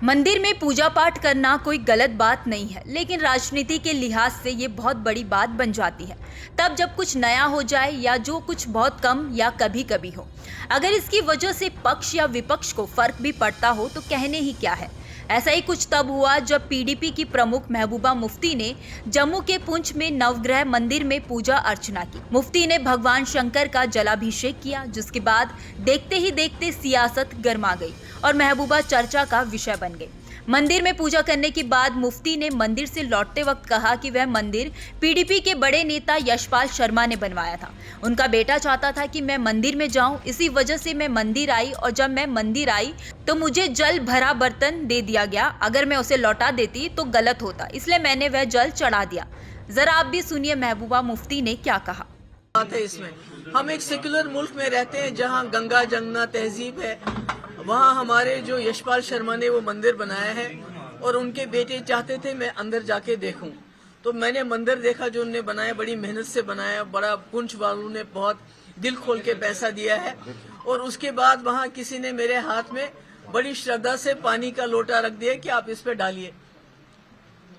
मंदिर में पूजा पाठ करना कोई गलत बात नहीं है, लेकिन राजनीति के लिहाज से ये बहुत बड़ी बात बन जाती है तब जब कुछ नया हो जाए या जो कुछ बहुत कम या कभी कभी हो। अगर इसकी वजह से पक्ष या विपक्ष को फर्क भी पड़ता हो तो कहने ही क्या है। ऐसा ही कुछ तब हुआ जब पीडीपी की प्रमुख महबूबा मुफ्ती ने जम्मू के पुंछ में नवग्रह मंदिर में पूजा अर्चना की। मुफ्ती ने भगवान शंकर का जलाभिषेक किया, जिसके बाद देखते ही देखते सियासत गर्मा गई और महबूबा चर्चा का विषय बन गई। मंदिर में पूजा करने के बाद मुफ्ती ने मंदिर से लौटते वक्त कहा कि वह मंदिर पीडीपी के बड़े नेता यशपाल शर्मा ने बनवाया था। उनका बेटा चाहता था कि मैं मंदिर में जाऊं, इसी वजह से मैं मंदिर आई और जब मैं मंदिर आई तो मुझे जल भरा बर्तन दे दिया गया। अगर मैं उसे लौटा देती तो गलत होता, इसलिए मैंने वह जल चढ़ा दिया। जरा आप भी सुनिए महबूबा मुफ्ती ने क्या कहा। बात है इसमें, हम एक सेक्युलर मुल्क में रहते हैं जहां गंगा जमुना तहजीब है। वहां हमारे जो यशपाल शर्मा ने वो मंदिर बनाया है और उनके बेटे चाहते थे मैं अंदर जाके देखूं, तो मैंने मंदिर देखा जो उन्होंने बनाया, बड़ी मेहनत से बनाया, बड़ा पुंछ वालों ने बहुत दिल खोल के पैसा दिया है। और उसके बाद वहां किसी ने मेरे हाथ में बड़ी श्रद्धा से पानी का लोटा रख दिया कि आप इस पे डालिए।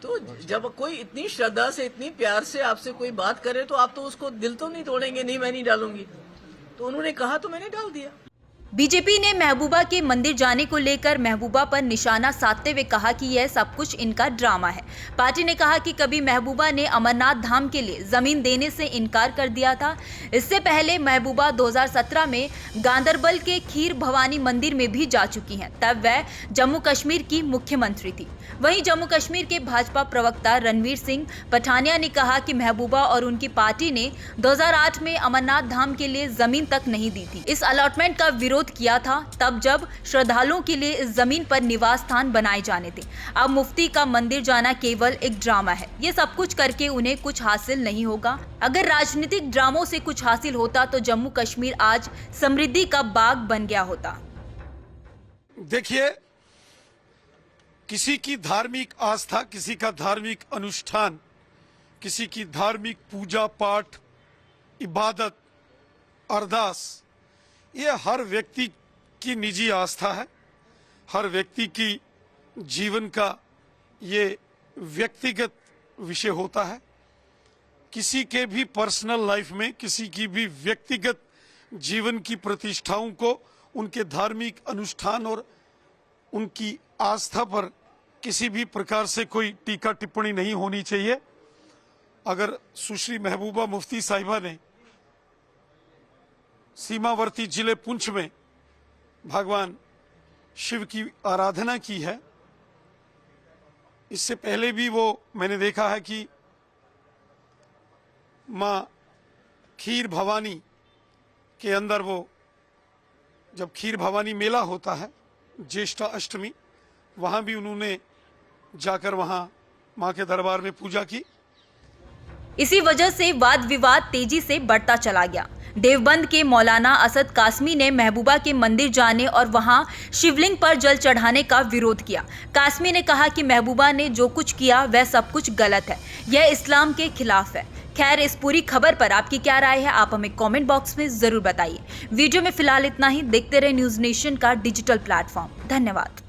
तो जब कोई इतनी श्रद्धा से इतनी प्यार से आपसे कोई बात करे तो आप तो उसको दिल तो नहीं तोड़ेंगे, नहीं मैं नहीं डालूंगी। तो उन्होंने कहा तो मैंने डाल दिया। बीजेपी ने महबूबा के मंदिर जाने को लेकर महबूबा पर निशाना साधते हुए कहा कि यह सब कुछ इनका ड्रामा है। पार्टी ने कहा कि कभी महबूबा ने अमरनाथ धाम के लिए जमीन देने से इनकार कर दिया था। इससे पहले महबूबा 2017 में गांदरबल के खीर भवानी मंदिर में भी जा चुकी हैं। तब वह जम्मू कश्मीर की मुख्यमंत्री थी। वहीं जम्मू कश्मीर के भाजपा प्रवक्ता रणवीर सिंह पठानिया ने कहा कि महबूबा और उनकी पार्टी ने 2008 में अमरनाथ धाम के लिए जमीन तक नहीं दी थी। इस अलॉटमेंट का विरोध किया था तब जब श्रद्धालुओं के लिए इस जमीन पर निवास स्थान बनाए जाने थे। अब मुफ्ती का मंदिर जाना केवल एक ड्रामा है। ये सब कुछ करके उन्हें कुछ हासिल नहीं होगा। अगर राजनीतिक ड्रामों से कुछ हासिल होता तो जम्मू कश्मीर आज समृद्धि का बाग बन गया होता। देखिए, किसी की धार्मिक आस्था, किसी का धार्मिक अनुष्ठान, किसी की धार्मिक पूजा पाठ, इबादत, अरदास, ये हर व्यक्ति की निजी आस्था है। हर व्यक्ति की जीवन का ये व्यक्तिगत विषय होता है। किसी के भी पर्सनल लाइफ में, किसी की भी व्यक्तिगत जीवन की प्रतिष्ठाओं को उनके धार्मिक अनुष्ठान और उनकी आस्था पर किसी भी प्रकार से कोई टीका टिप्पणी नहीं होनी चाहिए। अगर सुश्री महबूबा मुफ्ती साहिबा ने सीमावर्ती जिले पुंछ में भगवान शिव की आराधना की है, इससे पहले भी वो मैंने देखा है कि माँ खीर भवानी के अंदर वो जब खीर भवानी मेला होता है ज्येष्ठा अष्टमी, वहाँ भी उन्होंने जाकर वहाँ माँ के दरबार में पूजा की। इसी वजह से वाद विवाद तेजी से बढ़ता चला गया। देवबंद के मौलाना असद कासमी ने महबूबा के मंदिर जाने और वहां शिवलिंग पर जल चढ़ाने का विरोध किया। कासमी ने कहा कि महबूबा ने जो कुछ किया वह सब कुछ गलत है, यह इस्लाम के खिलाफ है। खैर, इस पूरी खबर पर आपकी क्या राय है, आप हमें कमेंट बॉक्स में जरूर बताइए। वीडियो में फिलहाल इतना ही। देखते रहे न्यूज़ नेशन का डिजिटल प्लेटफॉर्म। धन्यवाद।